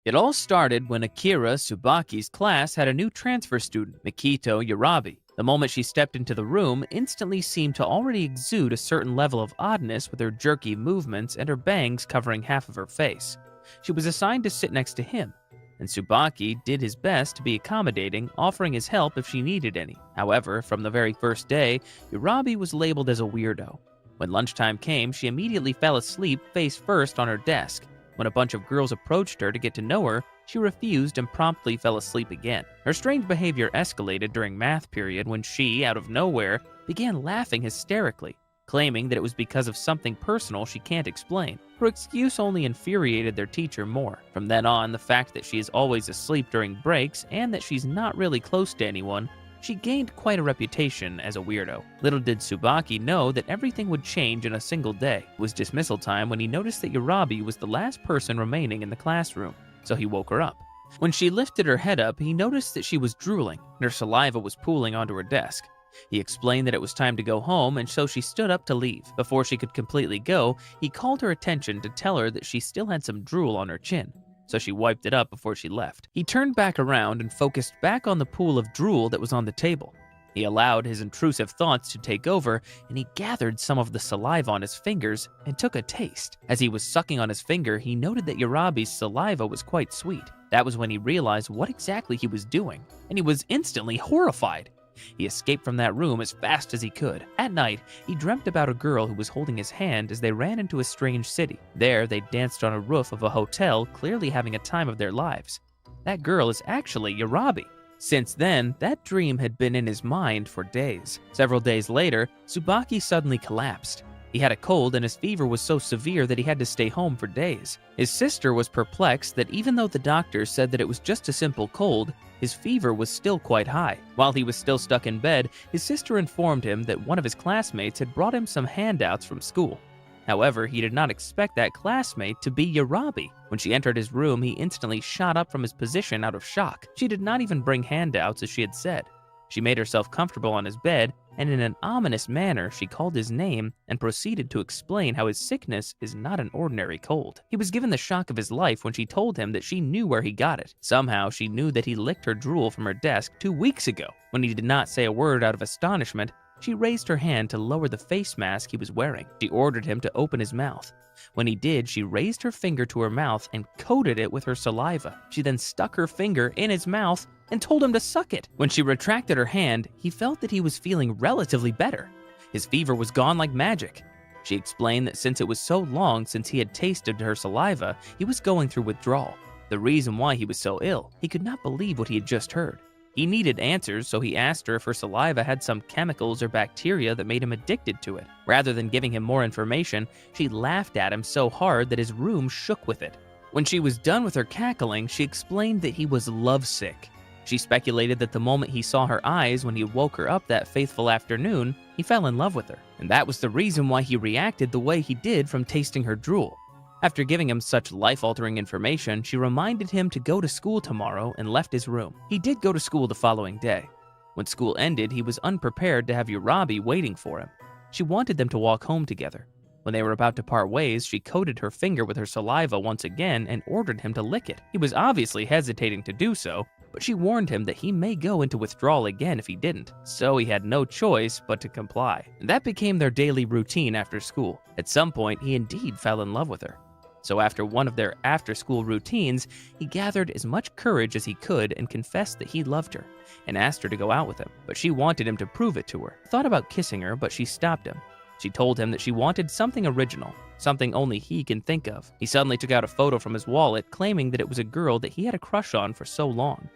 It all started when Akira Tsubaki's class had a new transfer student, Mikito Yarabi. The moment she stepped into the room, instantly seemed to already exude a certain level of oddness with her jerky movements and her bangs covering half of her face. She was assigned to sit next to him, and Tsubaki did his best to be accommodating, offering his help if she needed any. However, from the very first day, Yarabi was labeled as a weirdo. When lunchtime came, she immediately fell asleep face first on her desk. When a bunch of girls approached her to get to know her, she refused and promptly fell asleep again. Her strange behavior escalated during math period when she, out of nowhere, began laughing hysterically, claiming that it was because of something personal she can't explain. Her excuse only infuriated their teacher more. From then on, the fact that she is always asleep during breaks and that she's not really close to anyone, she gained quite a reputation as a weirdo. Little did Tsubaki know that everything would change in a single day. It was dismissal time when he noticed that Yarabi was the last person remaining in the classroom, so he woke her up. When she lifted her head up, he noticed that she was drooling, and her saliva was pooling onto her desk. He explained that it was time to go home, and so she stood up to leave. Before she could completely go, he called her attention to tell her that she still had some drool on her chin, so she wiped it up before she left. He turned back around and focused back on the pool of drool that was on the table. He allowed his intrusive thoughts to take over, and he gathered some of the saliva on his fingers and took a taste. As he was sucking on his finger, he noted that Yarabi's saliva was quite sweet. That was when he realized what exactly he was doing, and he was instantly horrified. He escaped from that room as fast as he could. At night, he dreamt about a girl who was holding his hand as they ran into a strange city. There, they danced on a roof of a hotel, clearly having a time of their lives. That girl is actually Yarabi. Since then, that dream had been in his mind for days. Several days later, Tsubaki suddenly collapsed. He had a cold and his fever was so severe that he had to stay home for days. His sister was perplexed that even though the doctor said that it was just a simple cold, his fever was still quite high. While he was still stuck in bed, his sister informed him that one of his classmates had brought him some handouts from school. However, he did not expect that classmate to be Yarabi. When she entered his room, he instantly shot up from his position out of shock. She did not even bring handouts as she had said. She made herself comfortable on his bed, and in an ominous manner, she called his name and proceeded to explain how his sickness is not an ordinary cold. He was given the shock of his life when she told him that she knew where he got it. Somehow, she knew that he licked her drool from her desk 2 weeks ago. When he did not say a word out of astonishment, she raised her hand to lower the face mask he was wearing. She ordered him to open his mouth. When he did, she raised her finger to her mouth and coated it with her saliva. She then stuck her finger in his mouth and told him to suck it. When she retracted her hand, he felt that he was feeling relatively better. His fever was gone like magic. She explained that since it was so long since he had tasted her saliva, he was going through withdrawal. The reason why he was so ill, he could not believe what he had just heard. He needed answers, so he asked her if her saliva had some chemicals or bacteria that made him addicted to it. Rather than giving him more information, she laughed at him so hard that his room shook with it. When she was done with her cackling, she explained that he was lovesick. She speculated that the moment he saw her eyes when he woke her up that faithful afternoon, he fell in love with her. And that was the reason why he reacted the way he did from tasting her drool. After giving him such life-altering information, she reminded him to go to school tomorrow and left his room. He did go to school the following day. When school ended, he was unprepared to have Yarabi waiting for him. She wanted them to walk home together. When they were about to part ways, she coated her finger with her saliva once again and ordered him to lick it. He was obviously hesitating to do so, but she warned him that he may go into withdrawal again if he didn't, so he had no choice but to comply. And that became their daily routine after school. At some point, he indeed fell in love with her. So after one of their after-school routines, he gathered as much courage as he could and confessed that he loved her, and asked her to go out with him. But she wanted him to prove it to her. He thought about kissing her, but she stopped him. She told him that she wanted something original, something only he can think of. He suddenly took out a photo from his wallet, claiming that it was a girl that he had a crush on for so long.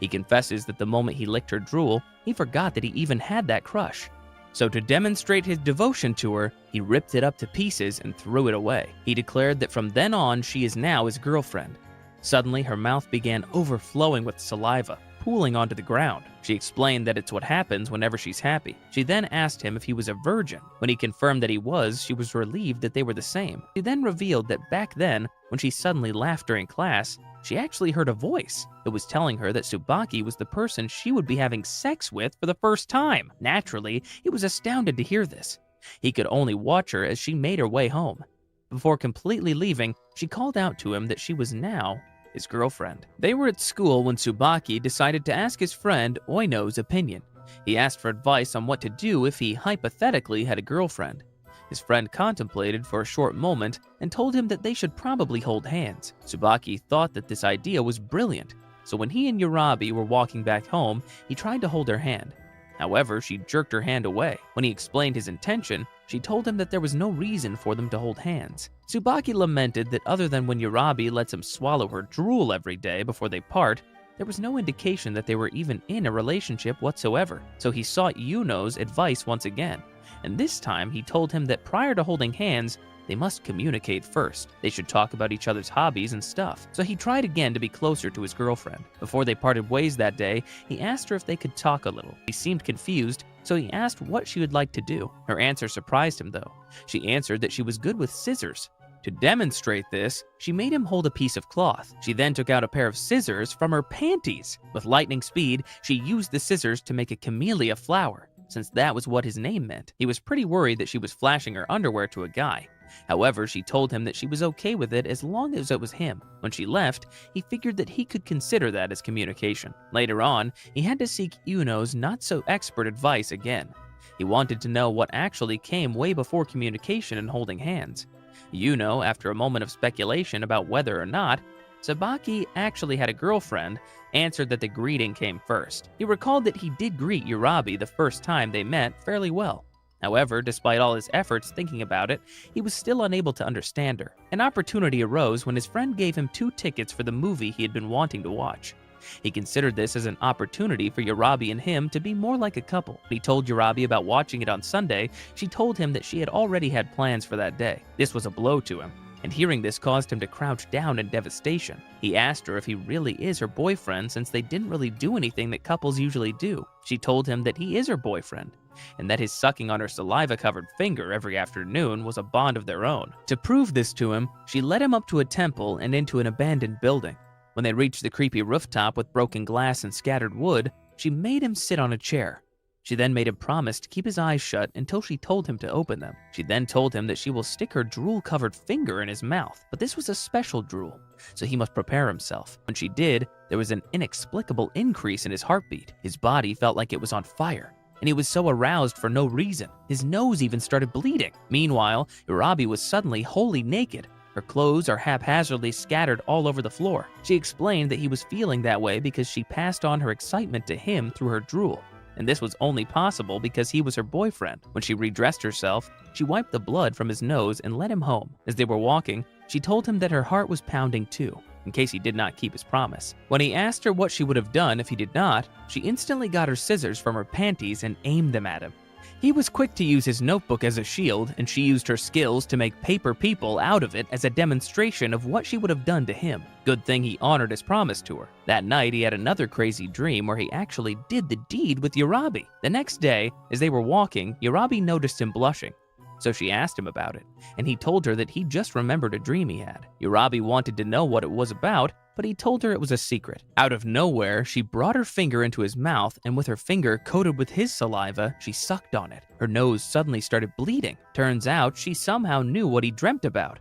He confesses that the moment he licked her drool, he forgot that he even had that crush. So to demonstrate his devotion to her, he ripped it up to pieces and threw it away. He declared that from then on, she is now his girlfriend. Suddenly, her mouth began overflowing with saliva, pooling onto the ground. She explained that it's what happens whenever she's happy. She then asked him if he was a virgin. When he confirmed that he was, she was relieved that they were the same. She then revealed that back then, when she suddenly laughed during class, she actually heard a voice. It was telling her that Tsubaki was the person she would be having sex with for the first time. Naturally, he was astounded to hear this. He could only watch her as she made her way home. Before completely leaving, she called out to him that she was now his girlfriend. They were at school when Tsubaki decided to ask his friend Oino's opinion. He asked for advice on what to do if he hypothetically had a girlfriend. His friend contemplated for a short moment and told him that they should probably hold hands. Tsubaki thought that this idea was brilliant, so when he and Yurabi were walking back home, he tried to hold her hand. However, she jerked her hand away. When he explained his intention, she told him that there was no reason for them to hold hands. Tsubaki lamented that other than when Yurabi lets him swallow her drool every day before they part, there was no indication that they were even in a relationship whatsoever. So he sought Yuno's advice once again, and this time he told him that prior to holding hands, they must communicate first. They should talk about each other's hobbies and stuff. So he tried again to be closer to his girlfriend. Before they parted ways that day, he asked her if they could talk a little. She seemed confused, so he asked what she would like to do. Her answer surprised him though. She answered that she was good with scissors. To demonstrate this, she made him hold a piece of cloth. She then took out a pair of scissors from her panties. With lightning speed, she used the scissors to make a camellia flower, since that was what his name meant. He was pretty worried that she was flashing her underwear to a guy. However, she told him that she was okay with it as long as it was him. When she left, he figured that he could consider that as communication. Later on, he had to seek Yuno's not-so-expert advice again. He wanted to know what actually came way before communication and holding hands. Yuno, after a moment of speculation about whether or not Tsubaki actually had a girlfriend, answered that the greeting came first. He recalled that he did greet Yurabi the first time they met fairly well. However, despite all his efforts thinking about it, he was still unable to understand her. An opportunity arose when his friend gave him 2 tickets for the movie he had been wanting to watch. He considered this as an opportunity for Yurabi and him to be more like a couple. When he told Yurabi about watching it on Sunday, she told him that she had already had plans for that day. This was a blow to him, and hearing this caused him to crouch down in devastation. He asked her if he really is her boyfriend since they didn't really do anything that couples usually do. She told him that he is her boyfriend, and that his sucking on her saliva-covered finger every afternoon was a bond of their own. To prove this to him, she led him up to a temple and into an abandoned building. When they reached the creepy rooftop with broken glass and scattered wood, she made him sit on a chair. She then made him promise to keep his eyes shut until she told him to open them. She then told him that she will stick her drool-covered finger in his mouth, but this was a special drool, so he must prepare himself. When she did, there was an inexplicable increase in his heartbeat. His body felt like it was on fire, and he was so aroused for no reason. His nose even started bleeding. Meanwhile, Yurabi was suddenly wholly naked. Her clothes are haphazardly scattered all over the floor. She explained that he was feeling that way because she passed on her excitement to him through her drool, and this was only possible because he was her boyfriend. When she redressed herself, she wiped the blood from his nose and led him home. As they were walking, she told him that her heart was pounding too, in case he did not keep his promise. When he asked her what she would have done if he did not, she instantly got her scissors from her panties and aimed them at him. He was quick to use his notebook as a shield, and she used her skills to make paper people out of it as a demonstration of what she would have done to him. Good thing he honored his promise to her. That night, he had another crazy dream where he actually did the deed with Yurabi. The next day, as they were walking, Yurabi noticed him blushing. So she asked him about it, and he told her that he just remembered a dream he had. Yurabi wanted to know what it was about, but he told her it was a secret. Out of nowhere, she brought her finger into his mouth, and with her finger coated with his saliva, she sucked on it. Her nose suddenly started bleeding. Turns out, she somehow knew what he dreamt about.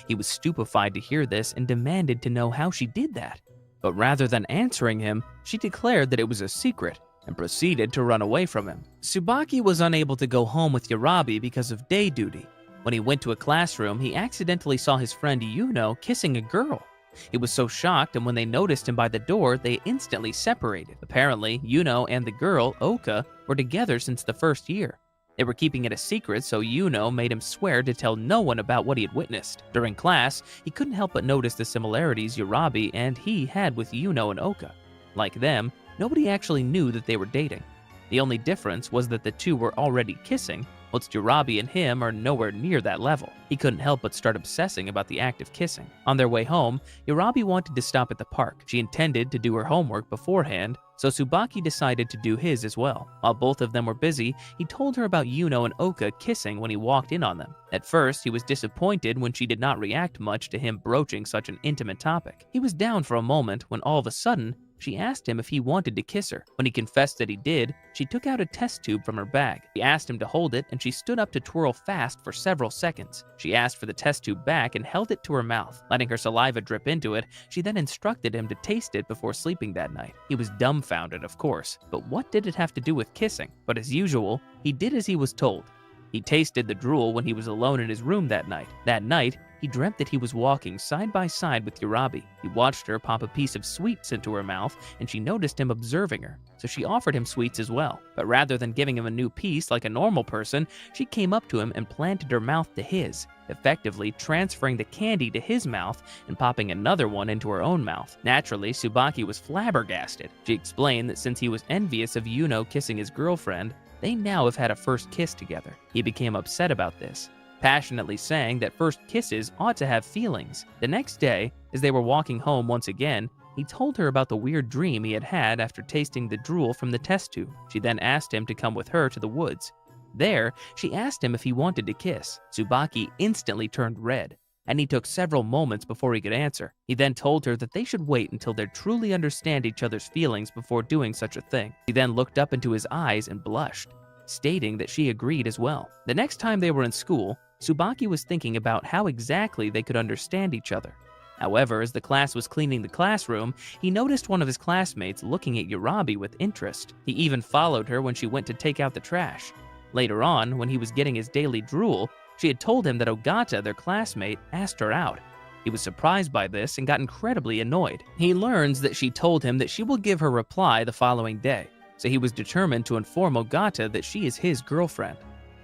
He was stupefied to hear this and demanded to know how she did that. But rather than answering him, she declared that it was a secret and proceeded to run away from him. Tsubaki was unable to go home with Yurabi because of day duty. When he went to a classroom, he accidentally saw his friend Yuno kissing a girl. He was so shocked, and when they noticed him by the door, they instantly separated. Apparently, Yuno and the girl, Oka, were together since the first year. They were keeping it a secret, so Yuno made him swear to tell no one about what he had witnessed. During class, he couldn't help but notice the similarities Yurabi and he had with Yuno and Oka. Like them, nobody actually knew that they were dating. The only difference was that the two were already kissing, whilst Yurabi and him are nowhere near that level. He couldn't help but start obsessing about the act of kissing. On their way home, Yurabi wanted to stop at the park. She intended to do her homework beforehand, so Tsubaki decided to do his as well. While both of them were busy, he told her about Yuno and Oka kissing when he walked in on them. At first, he was disappointed when she did not react much to him broaching such an intimate topic. He was down for a moment when all of a sudden, She asked him if he wanted to kiss her. When he confessed that he did, she took out a test tube from her bag. She asked him to hold it, and she stood up to twirl fast for several seconds. She asked for the test tube back and held it to her mouth. Letting her saliva drip into it, she then instructed him to taste it before sleeping that night. He was dumbfounded, of course, but what did it have to do with kissing? But as usual, he did as he was told. He tasted the drool when he was alone in his room that night. That night, he dreamt that he was walking side by side with Urabi. He watched her pop a piece of sweets into her mouth, and she noticed him observing her, so she offered him sweets as well. But rather than giving him a new piece like a normal person, she came up to him and planted her mouth to his, effectively transferring the candy to his mouth and popping another one into her own mouth. Naturally, Tsubaki was flabbergasted. She explained that since he was envious of Yuno kissing his girlfriend, they now have had a first kiss together. He became upset about this, passionately saying that first kisses ought to have feelings. The next day, as they were walking home once again, he told her about the weird dream he had had after tasting the drool from the test tube. She then asked him to come with her to the woods. There, she asked him if he wanted to kiss. Tsubaki instantly turned red, and he took several moments before he could answer. He then told her that they should wait until they truly understand each other's feelings before doing such a thing. He then looked up into his eyes and blushed, stating that she agreed as well. The next time they were in school, Tsubaki was thinking about how exactly they could understand each other. However, as the class was cleaning the classroom, he noticed one of his classmates looking at Urabi with interest. He even followed her when she went to take out the trash. Later on, when he was getting his daily drool, she had told him that Ogata, their classmate, asked her out. He was surprised by this and got incredibly annoyed. He learns that she told him that she will give her reply the following day, so he was determined to inform Ogata that she is his girlfriend.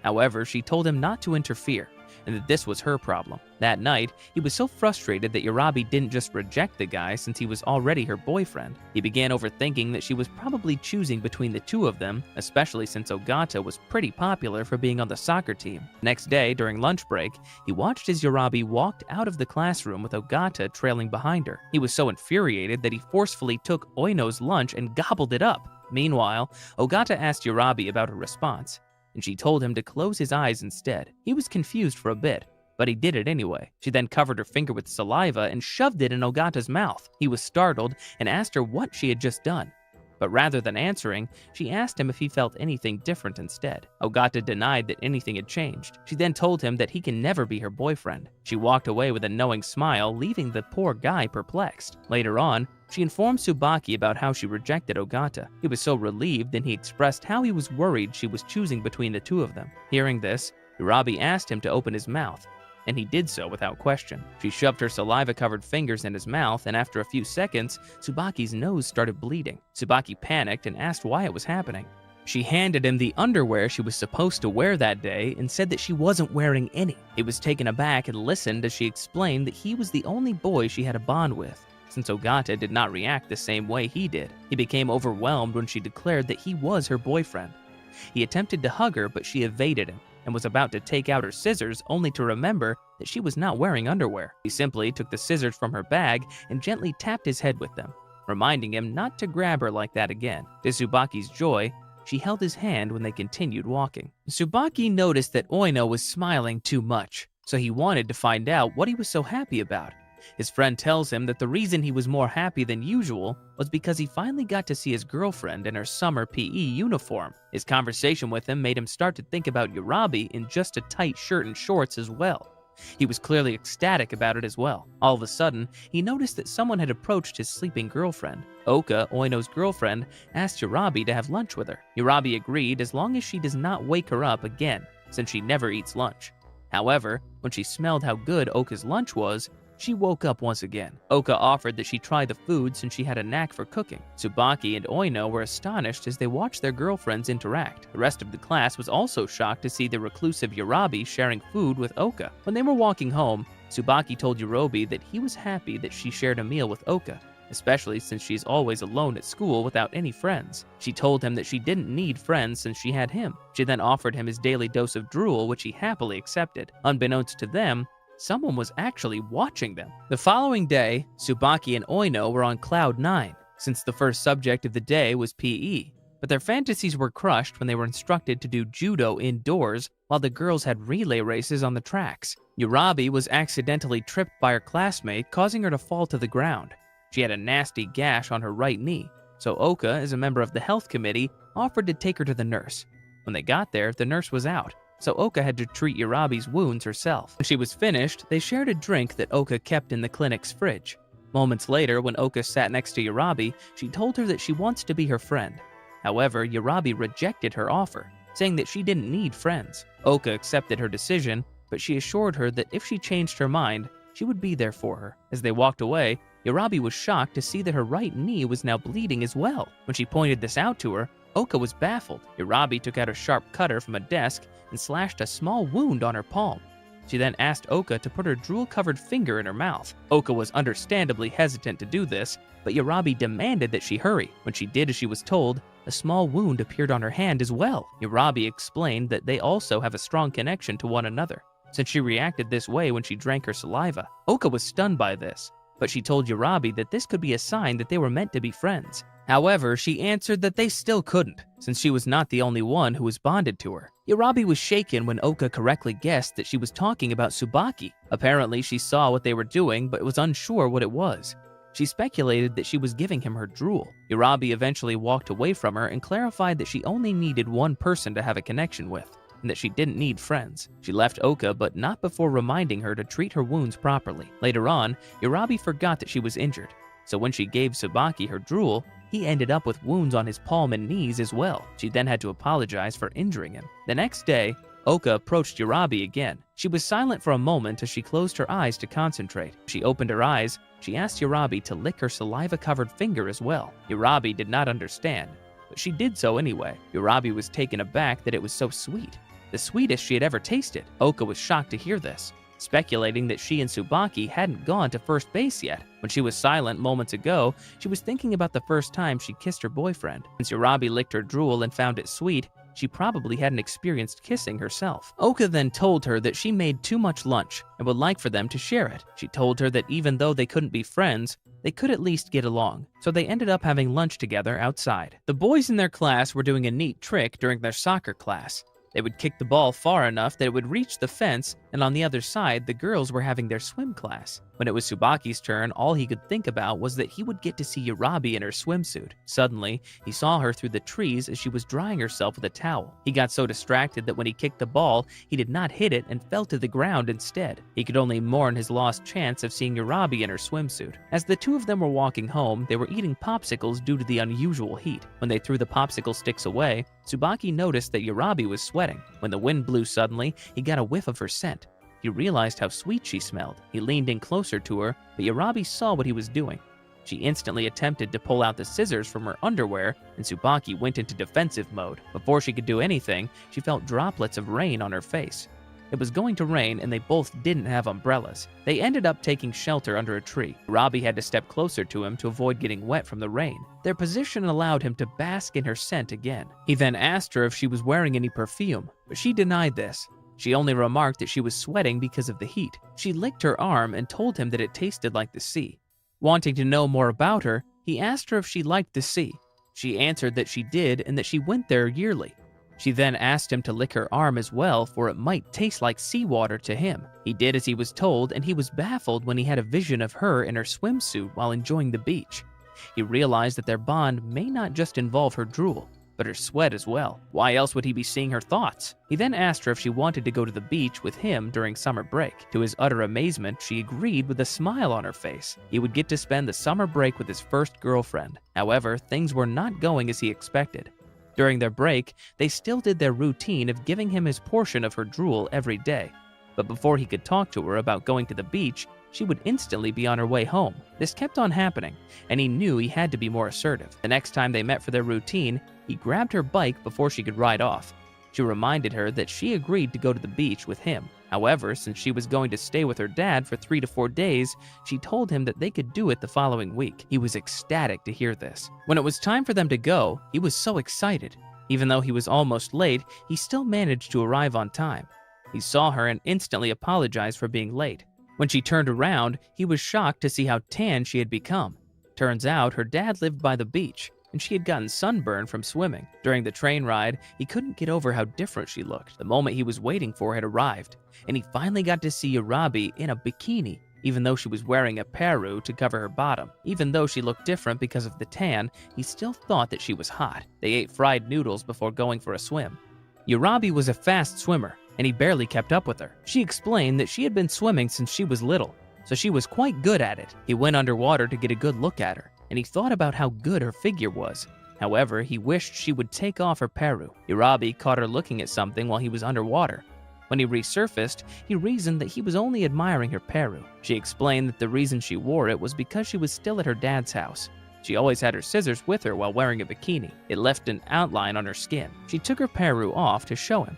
However, she told him not to interfere, and that this was her problem. That night, he was so frustrated that Urabi didn't just reject the guy since he was already her boyfriend. He began overthinking that she was probably choosing between the two of them, especially since Ogata was pretty popular for being on the soccer team. Next day, during lunch break, he watched as Urabi walked out of the classroom with Ogata trailing behind her. He was so infuriated that he forcefully took Oino's lunch and gobbled it up. Meanwhile, Ogata asked Urabi about her response, and she told him to close his eyes instead. He was confused for a bit, but he did it anyway. She then covered her finger with saliva and shoved it in Ogata's mouth. He was startled and asked her what she had just done. But rather than answering, she asked him if he felt anything different instead. Ogata denied that anything had changed. She then told him that he can never be her boyfriend. She walked away with a knowing smile, leaving the poor guy perplexed. Later on, she informed Tsubaki about how she rejected Ogata. He was so relieved, and he expressed how he was worried she was choosing between the two of them. Hearing this, Urabi asked him to open his mouth, and he did so without question. She shoved her saliva-covered fingers in his mouth, and after a few seconds, Tsubaki's nose started bleeding. Tsubaki panicked and asked why it was happening. She handed him the underwear she was supposed to wear that day and said that she wasn't wearing any. He was taken aback and listened as she explained that he was the only boy she had a bond with, since Ogata did not react the same way he did. He became overwhelmed when she declared that he was her boyfriend. He attempted to hug her, but she evaded him and was about to take out her scissors, only to remember that she was not wearing underwear. He simply took the scissors from her bag and gently tapped his head with them, reminding him not to grab her like that again. To Tsubaki's joy, she held his hand when they continued walking. Tsubaki noticed that Oino was smiling too much, so he wanted to find out what he was so happy about. His friend tells him that the reason he was more happy than usual was because he finally got to see his girlfriend in her summer PE uniform. His conversation with him made him start to think about Urabi in just a tight shirt and shorts as well. He was clearly ecstatic about it as well. All of a sudden, he noticed that someone had approached his sleeping girlfriend. Oka, Oino's girlfriend, asked Urabi to have lunch with her. Urabi agreed as long as she does not wake her up again, since she never eats lunch. However, when she smelled how good Oka's lunch was, she woke up once again. Oka offered that she try the food since she had a knack for cooking. Tsubaki and Oino were astonished as they watched their girlfriends interact. The rest of the class was also shocked to see the reclusive Urabi sharing food with Oka. When they were walking home, Tsubaki told Urabi that he was happy that she shared a meal with Oka, especially since she's always alone at school without any friends. She told him that she didn't need friends since she had him. She then offered him his daily dose of drool, which he happily accepted. Unbeknownst to them, someone was actually watching them. The following day, Tsubaki and Oino were on cloud 9, since the first subject of the day was PE. But their fantasies were crushed when they were instructed to do judo indoors while the girls had relay races on the tracks. Urabi was accidentally tripped by her classmate, causing her to fall to the ground. She had a nasty gash on her right knee, so Oka, as a member of the health committee, offered to take her to the nurse. When they got there, the nurse was out, so Oka had to treat Yurabi's wounds herself. When she was finished, they shared a drink that Oka kept in the clinic's fridge. Moments later, when Oka sat next to Yurabi, she told her that she wants to be her friend. However, Yurabi rejected her offer, saying that she didn't need friends. Oka accepted her decision, but she assured her that if she changed her mind, she would be there for her. As they walked away, Yurabi was shocked to see that her right knee was now bleeding as well. When she pointed this out to her, Oka was baffled. Yurabi took out a sharp cutter from a desk and slashed a small wound on her palm. She then asked Oka to put her drool-covered finger in her mouth. Oka was understandably hesitant to do this, but Yurabi demanded that she hurry. When she did as she was told, a small wound appeared on her hand as well. Yurabi explained that they also have a strong connection to one another, since she reacted this way when she drank her saliva. Oka was stunned by this, but she told Yurabi that this could be a sign that they were meant to be friends. However, she answered that they still couldn't, since she was not the only one who was bonded to her. Yurabi was shaken when Oka correctly guessed that she was talking about Tsubaki. Apparently, she saw what they were doing, but was unsure what it was. She speculated that she was giving him her drool. Yurabi eventually walked away from her and clarified that she only needed one person to have a connection with, and that she didn't need friends. She left Oka, but not before reminding her to treat her wounds properly. Later on, Yurabi forgot that she was injured, so when she gave Tsubaki her drool, he ended up with wounds on his palm and knees as well. She then had to apologize for injuring him. The next day, Oka approached Yurabi again. She was silent for a moment as she closed her eyes to concentrate. She opened her eyes. She asked Yurabi to lick her saliva-covered finger as well. Yurabi did not understand, but she did so anyway. Yurabi was taken aback that it was so sweet, the sweetest she had ever tasted. Oka was shocked to hear this, speculating that she and Tsubaki hadn't gone to first base yet. When she was silent moments ago, she was thinking about the first time she kissed her boyfriend. Since Yurabi licked her drool and found it sweet, she probably hadn't experienced kissing herself. Oka then told her that she made too much lunch and would like for them to share it. She told her that even though they couldn't be friends, they could at least get along, so they ended up having lunch together outside. The boys in their class were doing a neat trick during their soccer class. They would kick the ball far enough that it would reach the fence, and on the other side, the girls were having their swim class. When it was Tsubaki's turn, all he could think about was that he would get to see Yurabi in her swimsuit. Suddenly, he saw her through the trees as she was drying herself with a towel. He got so distracted that when he kicked the ball, he did not hit it and fell to the ground instead. He could only mourn his lost chance of seeing Yurabi in her swimsuit. As the two of them were walking home, they were eating popsicles due to the unusual heat. When they threw the popsicle sticks away, Tsubaki noticed that Yurabi was sweating. When the wind blew suddenly, he got a whiff of her scent. He realized how sweet she smelled. He leaned in closer to her, but Yurabi saw what he was doing. She instantly attempted to pull out the scissors from her underwear, and Tsubaki went into defensive mode. Before she could do anything, she felt droplets of rain on her face. It was going to rain, and they both didn't have umbrellas. They ended up taking shelter under a tree. Yurabi had to step closer to him to avoid getting wet from the rain. Their position allowed him to bask in her scent again. He then asked her if she was wearing any perfume, but she denied this. She only remarked that she was sweating because of the heat. She licked her arm and told him that it tasted like the sea. Wanting to know more about her, he asked her if she liked the sea. She answered that she did and that she went there yearly. She then asked him to lick her arm as well, for it might taste like seawater to him. He did as he was told, and he was baffled when he had a vision of her in her swimsuit while enjoying the beach. He realized that their bond may not just involve her drool, but her sweat as well. Why else would he be seeing her thoughts? He then asked her if she wanted to go to the beach with him during summer break. To his utter amazement, she agreed with a smile on her face. He would get to spend the summer break with his first girlfriend. However, things were not going as he expected. During their break, they still did their routine of giving him his portion of her drool every day. But before he could talk to her about going to the beach, she would instantly be on her way home. This kept on happening, and he knew he had to be more assertive. The next time they met for their routine, he grabbed her bike before she could ride off. She reminded her that she agreed to go to the beach with him. However, since she was going to stay with her dad for 3 to 4 days, she told him that they could do it the following week. He was ecstatic to hear this. When it was time for them to go, he was so excited. Even though he was almost late, he still managed to arrive on time. He saw her and instantly apologized for being late. When she turned around, he was shocked to see how tan she had become. Turns out her dad lived by the beach, and she had gotten sunburned from swimming. During the train ride, he couldn't get over how different she looked. The moment he was waiting for had arrived, and he finally got to see Yurabi in a bikini. Even though she was wearing a peru to cover her bottom, even though she looked different because of the tan, he still thought that she was hot. They ate fried noodles before going for a swim. Urabi was a fast swimmer, and he barely kept up with her. She explained that she had been swimming since she was little, so she was quite good at it. He went underwater to get a good look at her, and he thought about how good her figure was. However, he wished she would take off her peru. Urabi caught her looking at something while he was underwater. When he resurfaced, he reasoned that he was only admiring her peru. She explained that the reason she wore it was because she was still at her dad's house. She always had her scissors with her while wearing a bikini. It left an outline on her skin. She took her peru off to show him,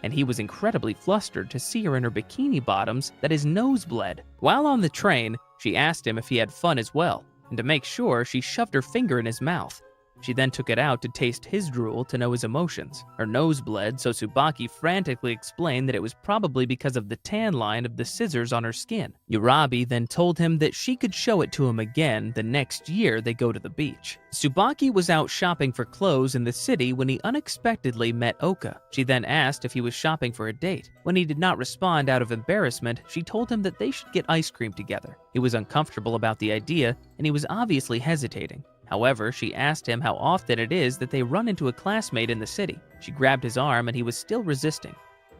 and he was incredibly flustered to see her in her bikini bottoms that his nose bled. While on the train, she asked him if he had fun as well, and to make sure, she shoved her finger in his mouth. She then took it out to taste his drool to know his emotions. Her nose bled, so Tsubaki frantically explained that it was probably because of the tan line of the scissors on her skin. Urabi then told him that she could show it to him again the next year they go to the beach. Tsubaki was out shopping for clothes in the city when he unexpectedly met Oka. She then asked if he was shopping for a date. When he did not respond out of embarrassment, she told him that they should get ice cream together. He was uncomfortable about the idea, and he was obviously hesitating. However, she asked him how often it is that they run into a classmate in the city. She grabbed his arm and he was still resisting.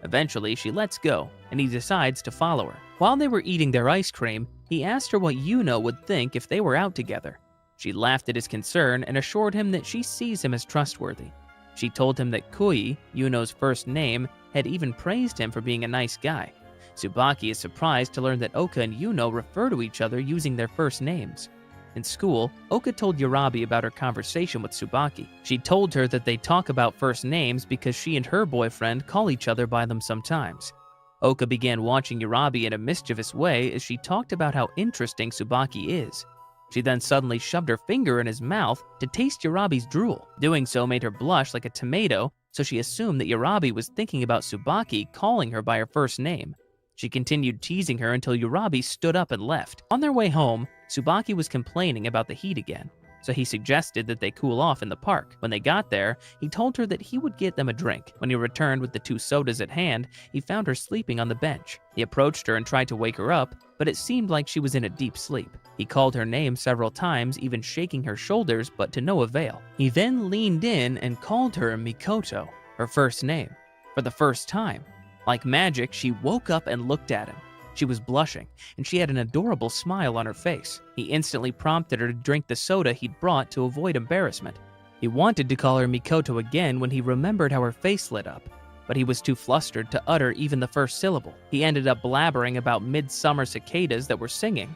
Eventually, she lets go, and he decides to follow her. While they were eating their ice cream, he asked her what Yuno would think if they were out together. She laughed at his concern and assured him that she sees him as trustworthy. She told him that Kui, Yuno's first name, had even praised him for being a nice guy. Tsubaki is surprised to learn that Oka and Yuno refer to each other using their first names. In school, Oka told Urabi about her conversation with Tsubaki. She told her that they talk about first names because she and her boyfriend call each other by them sometimes. Oka began watching Urabi in a mischievous way as she talked about how interesting Tsubaki is. She then suddenly shoved her finger in his mouth to taste Urabi's drool. Doing so made her blush like a tomato, so she assumed that Urabi was thinking about Tsubaki calling her by her first name. She continued teasing her until Urabi stood up and left. On their way home, Tsubaki was complaining about the heat again, so he suggested that they cool off in the park. When they got there, he told her that he would get them a drink. When he returned with the 2 sodas at hand, he found her sleeping on the bench. He approached her and tried to wake her up, but it seemed like she was in a deep sleep. He called her name several times, even shaking her shoulders, but to no avail. He then leaned in and called her Mikoto, her first name, for the first time. Like magic, she woke up and looked at him. She was blushing, and she had an adorable smile on her face. He instantly prompted her to drink the soda he'd brought to avoid embarrassment. He wanted to call her Mikoto again when he remembered how her face lit up, but he was too flustered to utter even the first syllable. He ended up blabbering about midsummer cicadas that were singing.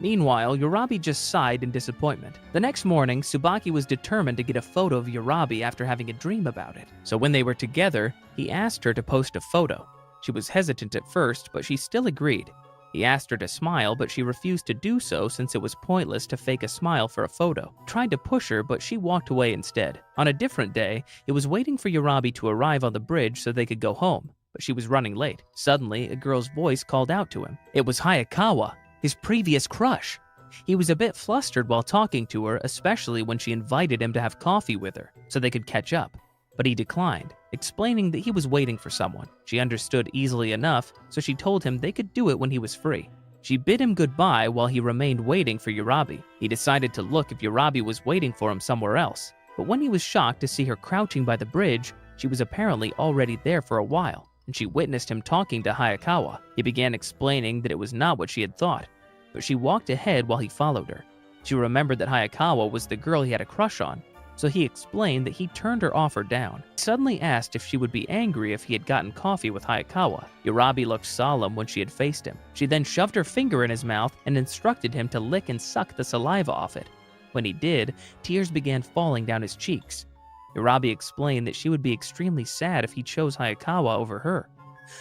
Meanwhile, Urabi just sighed in disappointment. The next morning, Tsubaki was determined to get a photo of Urabi after having a dream about it. So when they were together, he asked her to post a photo. She was hesitant at first, but she still agreed. He asked her to smile, but she refused to do so since it was pointless to fake a smile for a photo. He tried to push her, but she walked away instead. On a different day, he was waiting for Urabi to arrive on the bridge so they could go home, but she was running late. Suddenly, a girl's voice called out to him. It was Hayakawa, his previous crush. He was a bit flustered while talking to her, especially when she invited him to have coffee with her so they could catch up. But he declined, explaining that he was waiting for someone. She understood easily enough, so she told him they could do it when he was free. She bid him goodbye while he remained waiting for Urabi. He decided to look if Urabi was waiting for him somewhere else, but when he was shocked to see her crouching by the bridge, she was apparently already there for a while, and she witnessed him talking to Hayakawa. He began explaining that it was not what she had thought, but she walked ahead while he followed her. She remembered that Hayakawa was the girl he had a crush on, so he explained that he turned her offer down. He suddenly asked if she would be angry if he had gotten coffee with Hayakawa. Urabi looked solemn when she had faced him. She then shoved her finger in his mouth and instructed him to lick and suck the saliva off it. When he did, tears began falling down his cheeks. Urabi explained that she would be extremely sad if he chose Hayakawa over her.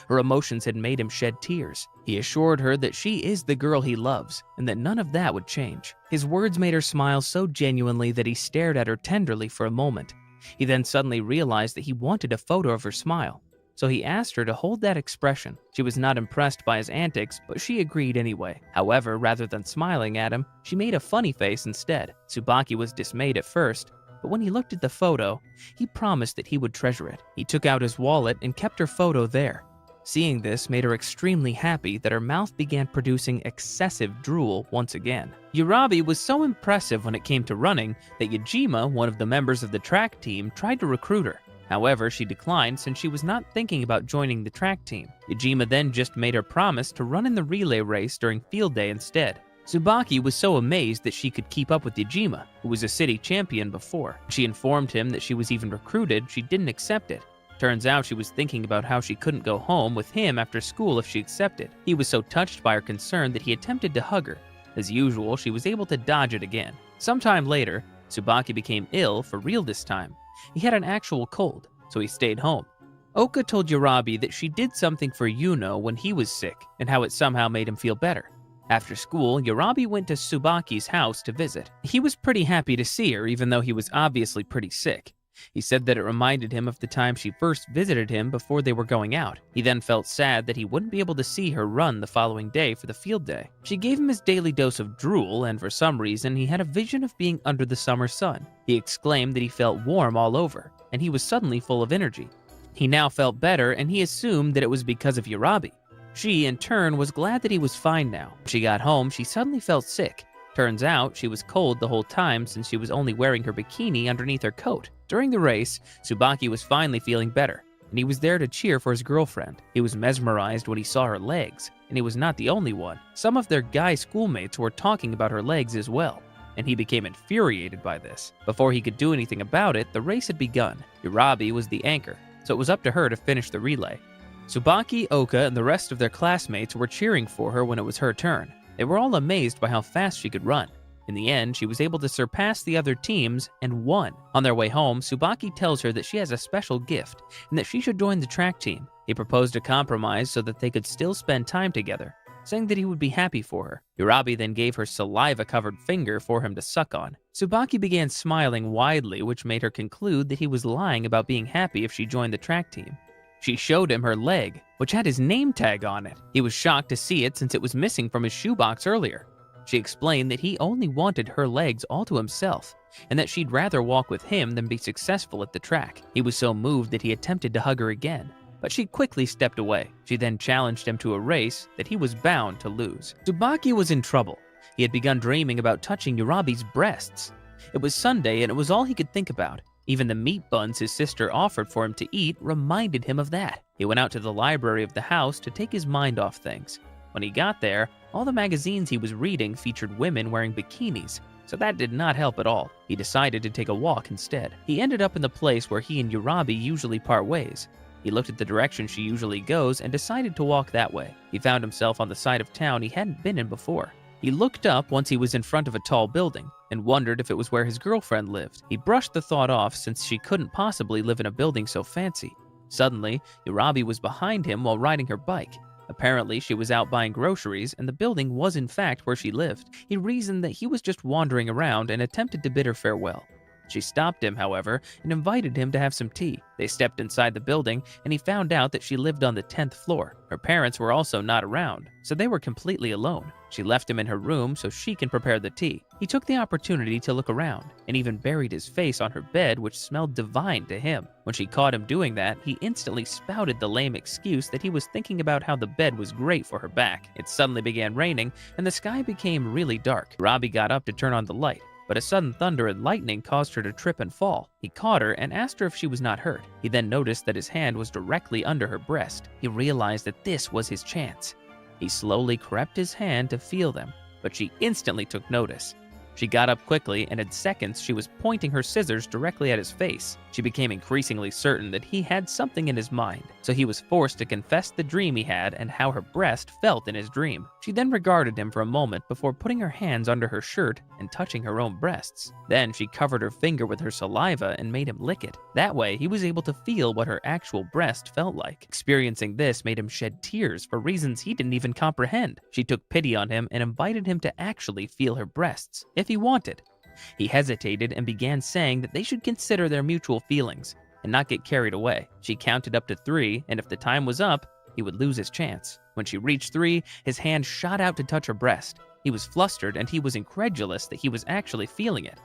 Her emotions had made him shed tears. He assured her that she is the girl he loves, and that none of that would change. His words made her smile so genuinely that he stared at her tenderly for a moment. He then suddenly realized that he wanted a photo of her smile, so he asked her to hold that expression. She was not impressed by his antics, but she agreed anyway. However, rather than smiling at him, she made a funny face instead. Tsubaki was dismayed at first, but when he looked at the photo, he promised that he would treasure it. He took out his wallet and kept her photo there. Seeing this made her extremely happy that her mouth began producing excessive drool once again. Urabi was so impressive when it came to running that Yajima, one of the members of the track team, tried to recruit her. However, she declined since she was not thinking about joining the track team. Yajima then just made her promise to run in the relay race during field day instead. Tsubaki was so amazed that she could keep up with Yajima, who was a city champion before. She informed him that she was even recruited, she didn't accept it. Turns out she was thinking about how she couldn't go home with him after school if she accepted. He was so touched by her concern that he attempted to hug her. As usual, she was able to dodge it again. Sometime later, Tsubaki became ill, for real this time. He had an actual cold, so he stayed home. Oka told Urabi that she did something for Yuno when he was sick, and how it somehow made him feel better. After school, Urabi went to Tsubaki's house to visit. He was pretty happy to see her, even though he was obviously pretty sick. He said that it reminded him of the time she first visited him before they were going out. He then felt sad that he wouldn't be able to see her run the following day for the field day. She gave him his daily dose of drool, and for some reason, he had a vision of being under the summer sun. He exclaimed that he felt warm all over, and he was suddenly full of energy. He now felt better, and he assumed that it was because of Urabi. She, in turn, was glad that he was fine now. When she got home, she suddenly felt sick. Turns out, she was cold the whole time since she was only wearing her bikini underneath her coat. During the race, Tsubaki was finally feeling better, and he was there to cheer for his girlfriend. He was mesmerized when he saw her legs, and he was not the only one. Some of their guy schoolmates were talking about her legs as well, and he became infuriated by this. Before he could do anything about it, the race had begun. Urabi was the anchor, so it was up to her to finish the relay. Tsubaki, Oka, and the rest of their classmates were cheering for her when it was her turn. They were all amazed by how fast she could run. In the end, she was able to surpass the other teams and won. On their way home, Tsubaki tells her that she has a special gift and that she should join the track team. He proposed a compromise so that they could still spend time together, saying that he would be happy for her. Urabi then gave her saliva-covered finger for him to suck on. Tsubaki began smiling widely, which made her conclude that he was lying about being happy if she joined the track team. She showed him her leg, which had his name tag on it. He was shocked to see it since it was missing from his shoebox earlier. She explained that he only wanted her legs all to himself, and that she'd rather walk with him than be successful at the track. He was so moved that he attempted to hug her again, but she quickly stepped away. She then challenged him to a race that he was bound to lose. Tsubaki was in trouble. He had begun dreaming about touching Urabi's breasts. It was Sunday, and it was all he could think about. Even the meat buns his sister offered for him to eat reminded him of that. He went out to the library of the house to take his mind off things. When he got there, all the magazines he was reading featured women wearing bikinis, so that did not help at all. He decided to take a walk instead. He ended up in the place where he and Urabi usually part ways. He looked at the direction she usually goes and decided to walk that way. He found himself on the side of town he hadn't been in before. He looked up once he was in front of a tall building and wondered if it was where his girlfriend lived. He brushed the thought off since she couldn't possibly live in a building so fancy. Suddenly, Urabi was behind him while riding her bike. Apparently, she was out buying groceries, and the building was in fact where she lived. He reasoned that he was just wandering around and attempted to bid her farewell. She stopped him, however, and invited him to have some tea. They stepped inside the building, and he found out that she lived on the 10th floor. Her parents were also not around, so they were completely alone. She left him in her room so she can prepare the tea. He took the opportunity to look around, and even buried his face on her bed, which smelled divine to him. When she caught him doing that, he instantly spouted the lame excuse that he was thinking about how the bed was great for her back. It suddenly began raining, and the sky became really dark. Robbie got up to turn on the light, but a sudden thunder and lightning caused her to trip and fall. He caught her and asked her if she was not hurt. He then noticed that his hand was directly under her breast. He realized that this was his chance. He slowly crept his hand to feel them, but she instantly took notice. She got up quickly, and in seconds she was pointing her scissors directly at his face. She became increasingly certain that he had something in his mind, so he was forced to confess the dream he had and how her breast felt in his dream. She then regarded him for a moment before putting her hands under her shirt and touching her own breasts. Then she covered her finger with her saliva and made him lick it. That way, he was able to feel what her actual breast felt like. Experiencing this made him shed tears for reasons he didn't even comprehend. She took pity on him and invited him to actually feel her breasts, if he wanted. He hesitated and began saying that they should consider their mutual feelings and not get carried away. She counted up to 3, and if the time was up, he would lose his chance. When she reached 3, his hand shot out to touch her breast. He was flustered, and he was incredulous that he was actually feeling it.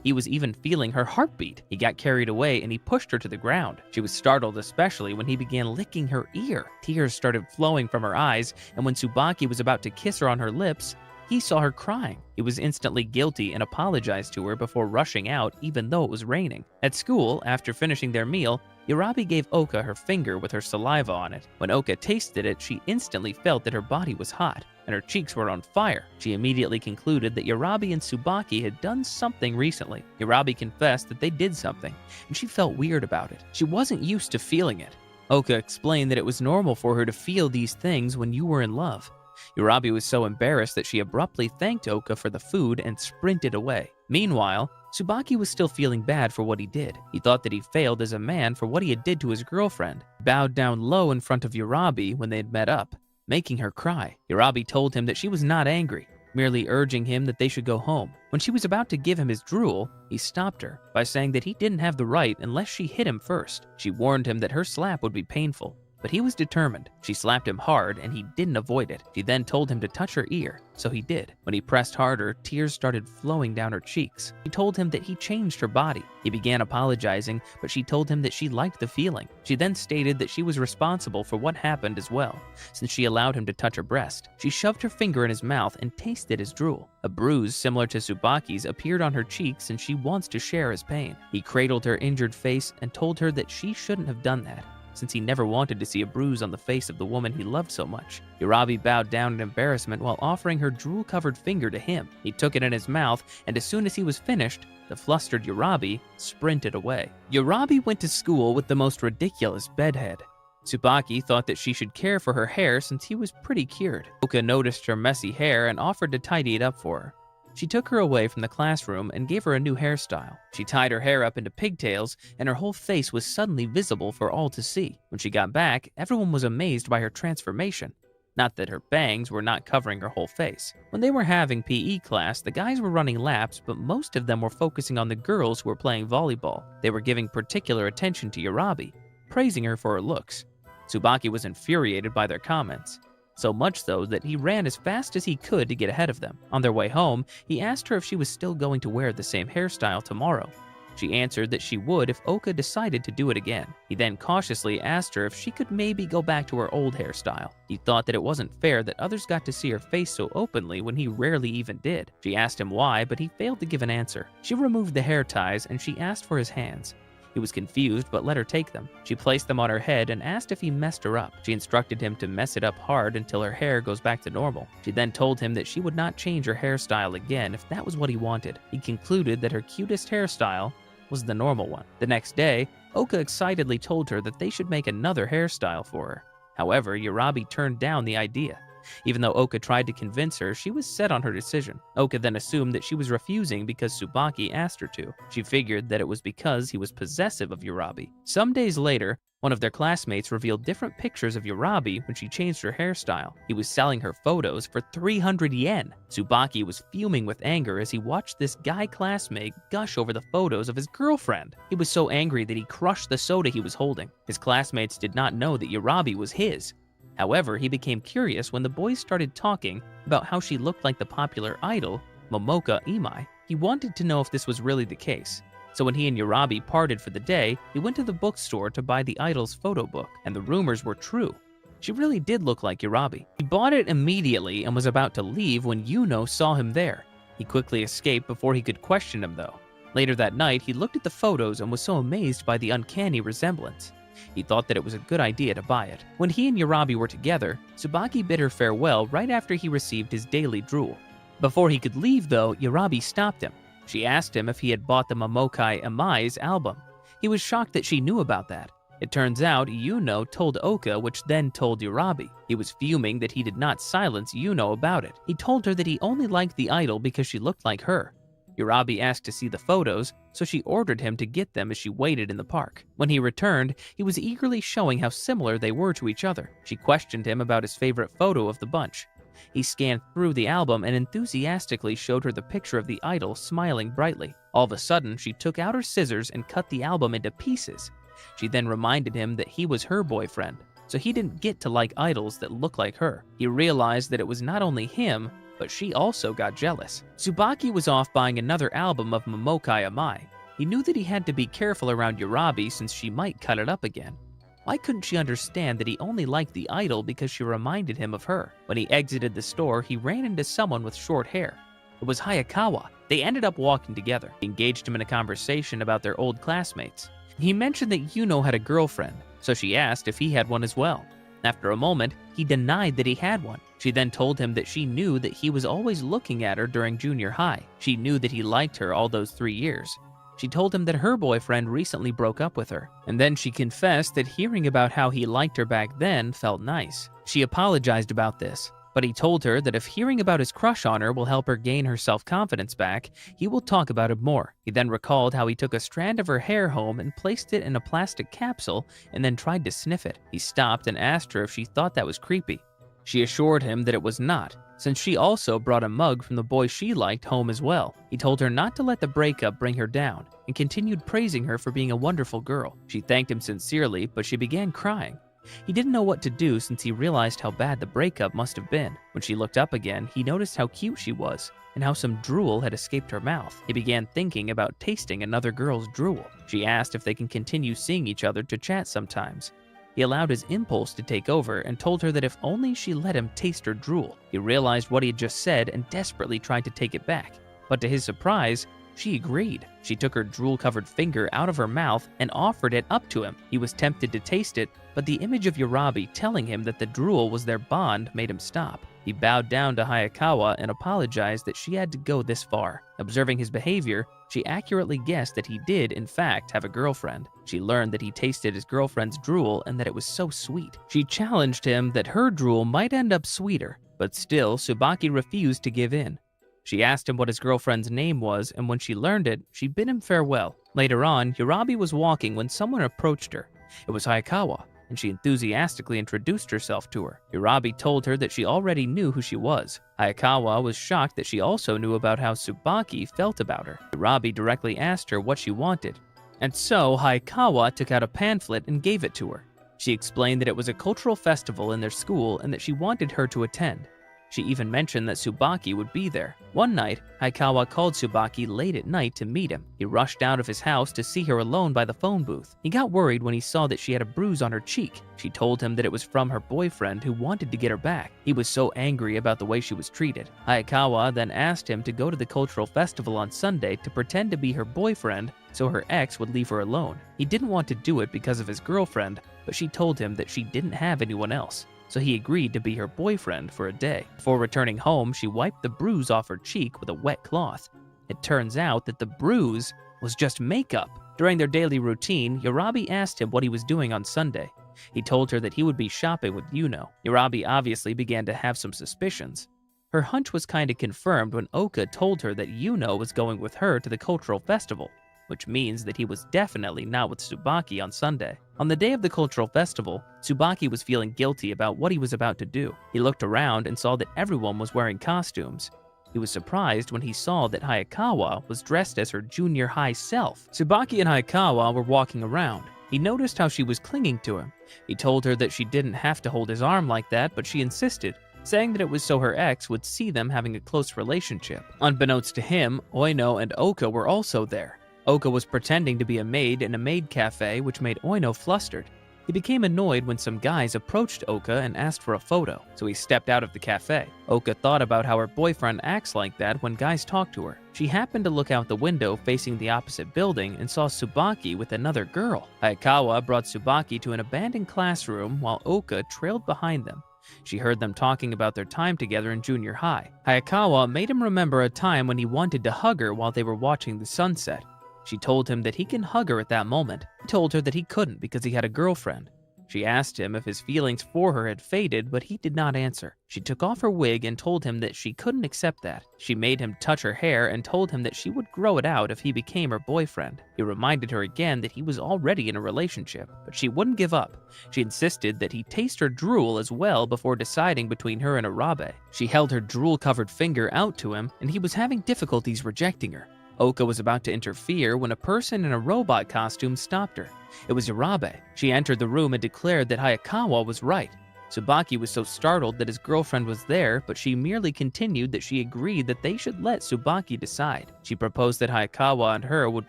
He was even feeling her heartbeat. He got carried away and he pushed her to the ground. She was startled, especially when he began licking her ear. Tears started flowing from her eyes, and when Tsubaki was about to kiss her on her lips, he saw her crying. He was instantly guilty and apologized to her before rushing out, even though it was raining. At school, after finishing their meal, Yurabi gave Oka her finger with her saliva on it. When Oka tasted it, she instantly felt that her body was hot and her cheeks were on fire. She immediately concluded that Yurabi and Tsubaki had done something recently. Yurabi confessed that they did something, and she felt weird about it. She wasn't used to feeling it. Oka explained that it was normal for her to feel these things when you were in love. Yurabi was so embarrassed that she abruptly thanked Oka for the food and sprinted away. Meanwhile, Tsubaki was still feeling bad for what he did. He thought that he failed as a man for what he had did to his girlfriend, bowed down low in front of Yurabi when they had met up, making her cry. Yurabi told him that she was not angry, merely urging him that they should go home. When she was about to give him his drool, he stopped her by saying that he didn't have the right unless she hit him first. She warned him that her slap would be painful, but he was determined. She slapped him hard and he didn't avoid it. She then told him to touch her ear, so he did. When he pressed harder, tears started flowing down her cheeks. She told him that he changed her body. He began apologizing, but she told him that she liked the feeling. She then stated that she was responsible for what happened as well, since she allowed him to touch her breast. She shoved her finger in his mouth and tasted his drool. A bruise similar to Tsubaki's appeared on her cheeks and she wants to share his pain. He cradled her injured face and told her that she shouldn't have done that, since he never wanted to see a bruise on the face of the woman he loved so much. Yurabi bowed down in embarrassment while offering her drool-covered finger to him. He took it in his mouth, and as soon as he was finished, the flustered Yurabi sprinted away. Yurabi went to school with the most ridiculous bedhead. Tsubaki thought that she should care for her hair since he was pretty cured. Oka noticed her messy hair and offered to tidy it up for her. She took her away from the classroom and gave her a new hairstyle. She tied her hair up into pigtails, and her whole face was suddenly visible for all to see. When she got back, everyone was amazed by her transformation. Not that her bangs were not covering her whole face. When they were having PE class, the guys were running laps, but most of them were focusing on the girls who were playing volleyball. They were giving particular attention to Yurabi, praising her for her looks. Tsubaki was infuriated by their comments, so much so that he ran as fast as he could to get ahead of them. On their way home, he asked her if she was still going to wear the same hairstyle tomorrow. She answered that she would if Oka decided to do it again. He then cautiously asked her if she could maybe go back to her old hairstyle. He thought that it wasn't fair that others got to see her face so openly when he rarely even did. She asked him why, but he failed to give an answer. She removed the hair ties and she asked for his hands. He was confused, but let her take them. She placed them on her head and asked if he messed her up. She instructed him to mess it up hard until her hair goes back to normal. She then told him that she would not change her hairstyle again if that was what he wanted. He concluded that her cutest hairstyle was the normal one. The next day, Oka excitedly told her that they should make another hairstyle for her. However, Yurabi turned down the idea. Even though Oka tried to convince her, she was set on her decision. Oka then assumed that she was refusing because Tsubaki asked her to. She figured that it was because he was possessive of Yurabi. Some days later, one of their classmates revealed different pictures of Yurabi when she changed her hairstyle. He was selling her photos for 300 yen. Tsubaki was fuming with anger as he watched this guy classmate gush over the photos of his girlfriend. He was so angry that he crushed the soda he was holding. His classmates did not know that Yurabi was his. However, he became curious when the boys started talking about how she looked like the popular idol, Momoka Imai. He wanted to know if this was really the case. So when he and Yurabi parted for the day, he went to the bookstore to buy the idol's photo book, and the rumors were true. She really did look like Yurabi. He bought it immediately and was about to leave when Yuno saw him there. He quickly escaped before he could question him though. Later that night, he looked at the photos and was so amazed by the uncanny resemblance. He thought that it was a good idea to buy it. When he and Yurabi were together, Tsubaki bid her farewell right after he received his daily drool. Before he could leave though, Yurabi stopped him. She asked him if he had bought the Momokai Imai's album. He was shocked that she knew about that. It turns out Yuno told Oka, which then told Yurabi. He was fuming that he did not silence Yuno about it. He told her that he only liked the idol because she looked like her. Yurabi asked to see the photos, so she ordered him to get them as she waited in the park. When he returned, he was eagerly showing how similar they were to each other. She questioned him about his favorite photo of the bunch. He scanned through the album and enthusiastically showed her the picture of the idol smiling brightly. All of a sudden, she took out her scissors and cut the album into pieces. She then reminded him that he was her boyfriend, so he didn't get to like idols that look like her. He realized that it was not only him, but she also got jealous. Tsubaki was off buying another album of Momokai Amai. He knew that he had to be careful around Yurabi since she might cut it up again. Why couldn't she understand that he only liked the idol because she reminded him of her? When he exited the store, he ran into someone with short hair. It was Hayakawa. They ended up walking together. He engaged him in a conversation about their old classmates. He mentioned that Yuno had a girlfriend, so she asked if he had one as well. After a moment, he denied that he had one. She then told him that she knew that he was always looking at her during junior high. She knew that he liked her all those 3 years. She told him that her boyfriend recently broke up with her, and then she confessed that hearing about how he liked her back then felt nice. She apologized about this, but he told her that if hearing about his crush on her will help her gain her self-confidence back, he will talk about it more. He then recalled how he took a strand of her hair home and placed it in a plastic capsule and then tried to sniff it. He stopped and asked her if she thought that was creepy. She assured him that it was not, since she also brought a mug from the boy she liked home as well. He told her not to let the breakup bring her down, and continued praising her for being a wonderful girl. She thanked him sincerely, but she began crying. He didn't know what to do since he realized how bad the breakup must have been. When she looked up again, he noticed how cute she was, and how some drool had escaped her mouth. He began thinking about tasting another girl's drool. She asked if they can continue seeing each other to chat sometimes. He allowed his impulse to take over and told her that if only she let him taste her drool. He realized what he had just said and desperately tried to take it back. But to his surprise, she agreed. She took her drool-covered finger out of her mouth and offered it up to him. He was tempted to taste it, but the image of Yurabi telling him that the drool was their bond made him stop. He bowed down to Hayakawa and apologized that she had to go this far. Observing his behavior, she accurately guessed that he did, in fact, have a girlfriend. She learned that he tasted his girlfriend's drool and that it was so sweet. She challenged him that her drool might end up sweeter, but still, Tsubaki refused to give in. She asked him what his girlfriend's name was, and when she learned it, she bid him farewell. Later on, Yurabi was walking when someone approached her. It was Hayakawa, and she enthusiastically introduced herself to her. Yurabi told her that she already knew who she was. Hayakawa was shocked that she also knew about how Tsubaki felt about her. Yurabi directly asked her what she wanted, and so Hayakawa took out a pamphlet and gave it to her. She explained that it was a cultural festival in their school and that she wanted her to attend. She even mentioned that Tsubaki would be there. One night, Hayakawa called Tsubaki late at night to meet him. He rushed out of his house to see her alone by the phone booth. He got worried when he saw that she had a bruise on her cheek. She told him that it was from her boyfriend who wanted to get her back. He was so angry about the way she was treated. Hayakawa then asked him to go to the cultural festival on Sunday to pretend to be her boyfriend so her ex would leave her alone. He didn't want to do it because of his girlfriend, but she told him that she didn't have anyone else. So he agreed to be her boyfriend for a day. Before returning home, she wiped the bruise off her cheek with a wet cloth. It turns out that the bruise was just makeup. During their daily routine, Yurabi asked him what he was doing on Sunday. He told her that he would be shopping with Yuno. Yurabi obviously began to have some suspicions. Her hunch was kinda confirmed when Oka told her that Yuno was going with her to the cultural festival, which means that he was definitely not with Tsubaki on Sunday. On the day of the cultural festival, Tsubaki was feeling guilty about what he was about to do. He looked around and saw that everyone was wearing costumes. He was surprised when he saw that Hayakawa was dressed as her junior high self. Tsubaki and Hayakawa were walking around. He noticed how she was clinging to him. He told her that she didn't have to hold his arm like that, but she insisted, saying that it was so her ex would see them having a close relationship. Unbeknownst to him, Oino and Oka were also there. Oka was pretending to be a maid in a maid cafe, which made Oino flustered. He became annoyed when some guys approached Oka and asked for a photo, so he stepped out of the cafe. Oka thought about how her boyfriend acts like that when guys talk to her. She happened to look out the window facing the opposite building and saw Tsubaki with another girl. Hayakawa brought Tsubaki to an abandoned classroom while Oka trailed behind them. She heard them talking about their time together in junior high. Hayakawa made him remember a time when he wanted to hug her while they were watching the sunset. She told him that he can hug her at that moment. He told her that he couldn't because he had a girlfriend. She asked him if his feelings for her had faded, but he did not answer. She took off her wig and told him that she couldn't accept that. She made him touch her hair and told him that she would grow it out if he became her boyfriend. He reminded her again that he was already in a relationship, but she wouldn't give up. She insisted that he taste her drool as well before deciding between her and Arabe. She held her drool-covered finger out to him, and he was having difficulties rejecting her. Oka was about to interfere when a person in a robot costume stopped her. It was Yurabe. She entered the room and declared that Hayakawa was right. Tsubaki was so startled that his girlfriend was there, but she merely continued that she agreed that they should let Tsubaki decide. She proposed that Hayakawa and her would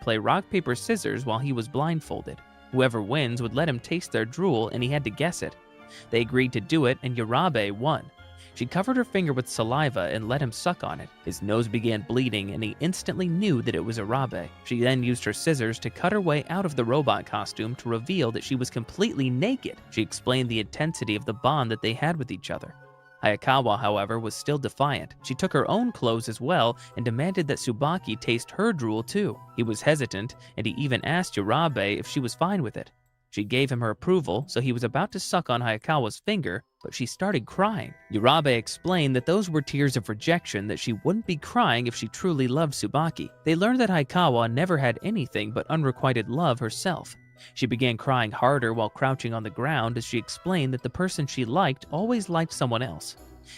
play rock, paper, scissors while he was blindfolded. Whoever wins would let him taste their drool and he had to guess it. They agreed to do it and Yurabe won. She covered her finger with saliva and let him suck on it. His nose began bleeding and he instantly knew that it was Arabe. She then used her scissors to cut her way out of the robot costume to reveal that she was completely naked. She explained the intensity of the bond that they had with each other. Hayakawa, however, was still defiant. She took her own clothes as well and demanded that Tsubaki taste her drool too. He was hesitant and he even asked Yurabe if she was fine with it. She gave him her approval, so he was about to suck on Hayakawa's finger, but she started crying. Yurabe explained that those were tears of rejection, that she wouldn't be crying if she truly loved Tsubaki. They learned that Hayakawa never had anything but unrequited love herself. She began crying harder while crouching on the ground as she explained that the person she liked always liked someone else.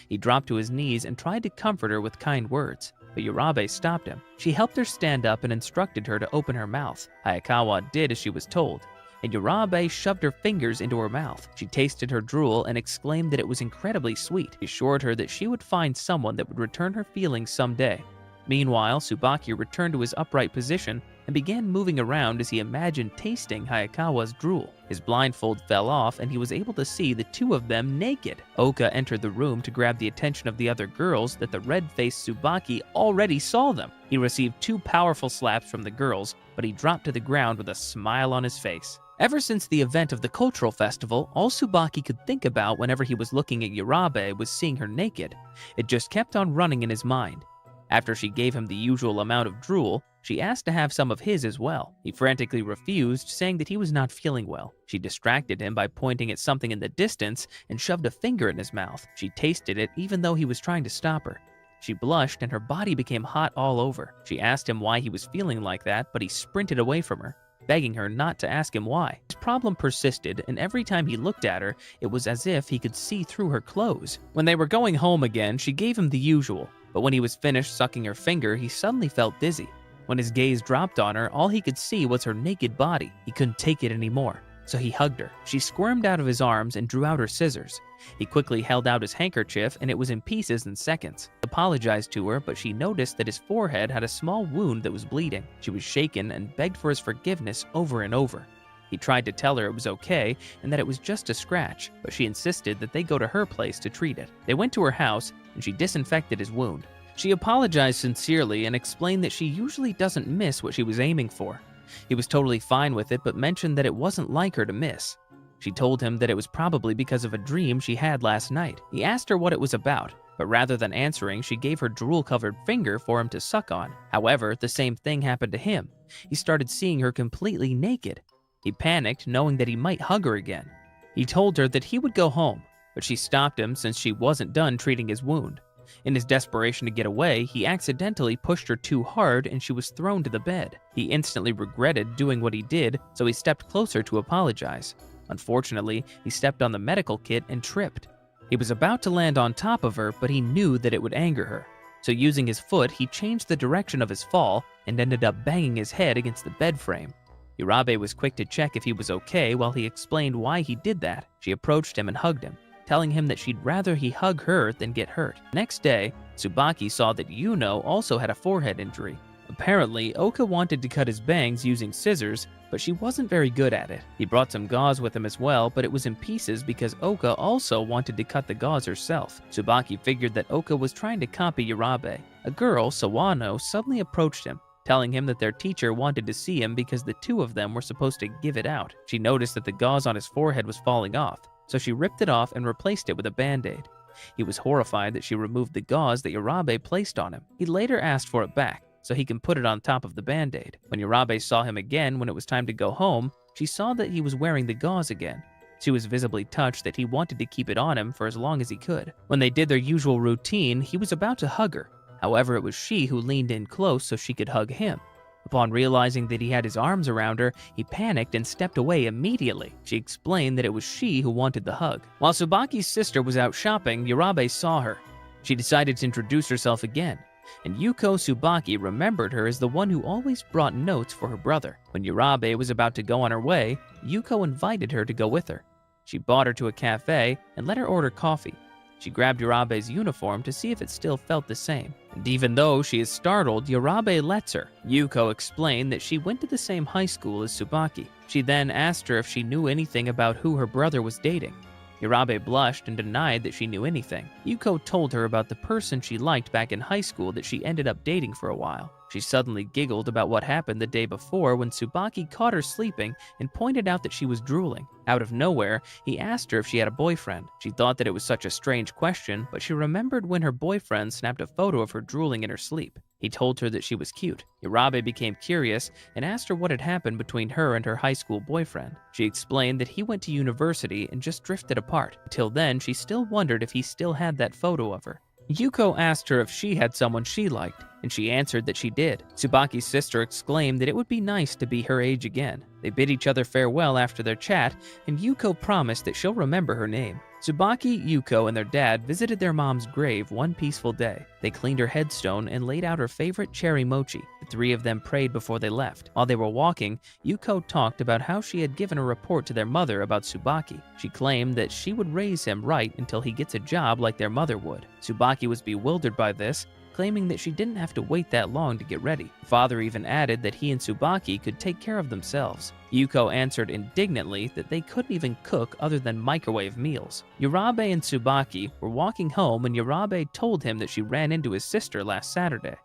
He dropped to his knees and tried to comfort her with kind words, but Yurabe stopped him. She helped her stand up and instructed her to open her mouth. Hayakawa did as she was told, and Yurabe shoved her fingers into her mouth. She tasted her drool and exclaimed that it was incredibly sweet. He assured her that she would find someone that would return her feelings someday. Meanwhile, Tsubaki returned to his upright position and began moving around as he imagined tasting Hayakawa's drool. His blindfold fell off and he was able to see the two of them naked. Oka entered the room to grab the attention of the other girls that the red-faced Tsubaki already saw them. He received 2 powerful slaps from the girls, but he dropped to the ground with a smile on his face. Ever since the event of the cultural festival, all Tsubaki could think about whenever he was looking at Yurabe was seeing her naked. It just kept on running in his mind. After she gave him the usual amount of drool, she asked to have some of his as well. He frantically refused, saying that he was not feeling well. She distracted him by pointing at something in the distance and shoved a finger in his mouth. She tasted it even though he was trying to stop her. She blushed and her body became hot all over. She asked him why he was feeling like that, but he sprinted away from her, begging her not to ask him why. His problem persisted, and every time he looked at her, it was as if he could see through her clothes. When they were going home again, she gave him the usual, but when he was finished sucking her finger, he suddenly felt dizzy. When his gaze dropped on her, all he could see was her naked body. He couldn't take it anymore, so he hugged her. She squirmed out of his arms and drew out her scissors. He quickly held out his handkerchief and it was in pieces in seconds. He apologized to her, but she noticed that his forehead had a small wound that was bleeding. She was shaken and begged for his forgiveness over and over. He tried to tell her it was okay and that it was just a scratch, but she insisted that they go to her place to treat it. They went to her house and she disinfected his wound. She apologized sincerely and explained that she usually doesn't miss what she was aiming for. He was totally fine with it, but mentioned that it wasn't like her to miss. She told him that it was probably because of a dream she had last night. He asked her what it was about, but rather than answering, she gave her drool-covered finger for him to suck on. However, the same thing happened to him. He started seeing her completely naked. He panicked, knowing that he might hug her again. He told her that he would go home, but she stopped him since she wasn't done treating his wound. In his desperation to get away, he accidentally pushed her too hard and she was thrown to the bed. He instantly regretted doing what he did, so he stepped closer to apologize. Unfortunately, he stepped on the medical kit and tripped. He was about to land on top of her, but he knew that it would anger her. So using his foot, he changed the direction of his fall and ended up banging his head against the bed frame. Yurabe was quick to check if he was okay while he explained why he did that. She approached him and hugged him, telling him that she'd rather he hug her than get hurt. Next day, Tsubaki saw that Yuno also had a forehead injury. Apparently, Oka wanted to cut his bangs using scissors, but she wasn't very good at it. He brought some gauze with him as well, but it was in pieces because Oka also wanted to cut the gauze herself. Tsubaki figured that Oka was trying to copy Yurabe. A girl, Sawano, suddenly approached him, telling him that their teacher wanted to see him because the two of them were supposed to give it out. She noticed that the gauze on his forehead was falling off, so she ripped it off and replaced it with a band-aid. He was horrified that she removed the gauze that Yurabe placed on him. He later asked for it back, so he can put it on top of the band-aid. When Yurabe saw him again when it was time to go home, she saw that he was wearing the gauze again. She was visibly touched that he wanted to keep it on him for as long as he could. When they did their usual routine, he was about to hug her. However, it was she who leaned in close so she could hug him. Upon realizing that he had his arms around her, he panicked and stepped away immediately. She explained that it was she who wanted the hug. While Tsubaki's sister was out shopping, Yurabe saw her. She decided to introduce herself again, and Yuko Tsubaki remembered her as the one who always brought notes for her brother. When Yurabe was about to go on her way, Yuko invited her to go with her. She brought her to a cafe and let her order coffee. She grabbed Yurabe's uniform to see if it still felt the same. And even though she is startled, Yurabe lets her. Yuko explained that she went to the same high school as Tsubaki. She then asked her if she knew anything about who her brother was dating. Yurabe blushed and denied that she knew anything. Yuko told her about the person she liked back in high school that she ended up dating for a while. She suddenly giggled about what happened the day before when Tsubaki caught her sleeping and pointed out that she was drooling. Out of nowhere, he asked her if she had a boyfriend. She thought that it was such a strange question, but she remembered when her boyfriend snapped a photo of her drooling in her sleep. He told her that she was cute. Yurabe became curious and asked her what had happened between her and her high school boyfriend. She explained that he went to university and just drifted apart. Until then, she still wondered if he still had that photo of her. Yuko asked her if she had someone she liked, and she answered that she did. Tsubaki's sister exclaimed that it would be nice to be her age again. They bid each other farewell after their chat, and Yuko promised that she'll remember her name. Tsubaki, Yuko, and their dad visited their mom's grave one peaceful day. They cleaned her headstone and laid out her favorite cherry mochi. The three of them prayed before they left. While they were walking, Yuko talked about how she had given a report to their mother about Tsubaki. She claimed that she would raise him right until he gets a job like their mother would. Tsubaki was bewildered by this, claiming that she didn't have to wait that long to get ready. Father even added that he and Tsubaki could take care of themselves. Yuko answered indignantly that they couldn't even cook other than microwave meals. Yurabe and Tsubaki were walking home when Yurabe told him that she ran into his sister last Saturday.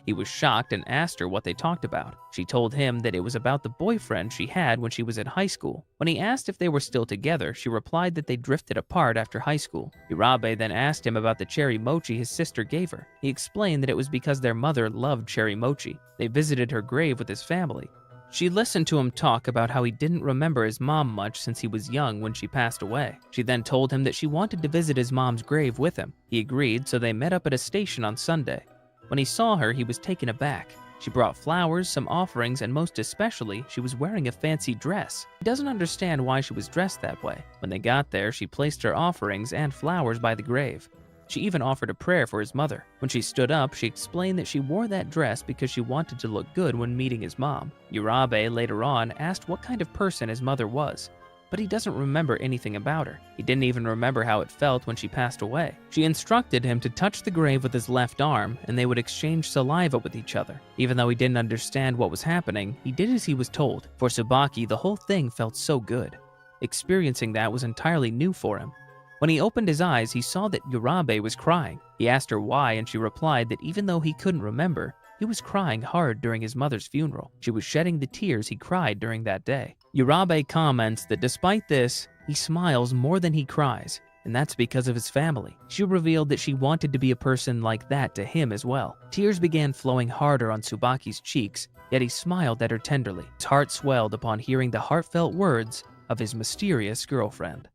He was shocked and asked her what they talked about. She told him that it was about the boyfriend she had when she was in high school. When he asked if they were still together, she replied that they drifted apart after high school. Yurabe then asked him about the cherry mochi his sister gave her. He explained that it was because their mother loved cherry mochi. They visited her grave with his family. She listened to him talk about how he didn't remember his mom much since he was young when she passed away. She then told him that she wanted to visit his mom's grave with him. He agreed, so they met up at a station on Sunday. When he saw her, he was taken aback. She brought flowers, some offerings, and most especially, she was wearing a fancy dress. He doesn't understand why she was dressed that way. When they got there, she placed her offerings and flowers by the grave. She even offered a prayer for his mother. When she stood up, she explained that she wore that dress because she wanted to look good when meeting his mom. Yurabe later on asked what kind of person his mother was, but he doesn't remember anything about her. He didn't even remember how it felt when she passed away. She instructed him to touch the grave with his left arm, and they would exchange saliva with each other. Even though he didn't understand what was happening, he did as he was told. For Tsubaki, the whole thing felt so good. Experiencing that was entirely new for him. When he opened his eyes, he saw that Yurabe was crying. He asked her why, and she replied that even though he couldn't remember, he was crying hard during his mother's funeral. She was shedding the tears he cried during that day. Yurabe comments that despite this, he smiles more than he cries, and that's because of his family. She revealed that she wanted to be a person like that to him as well. Tears began flowing harder on Tsubaki's cheeks, yet he smiled at her tenderly. His heart swelled upon hearing the heartfelt words of his mysterious girlfriend.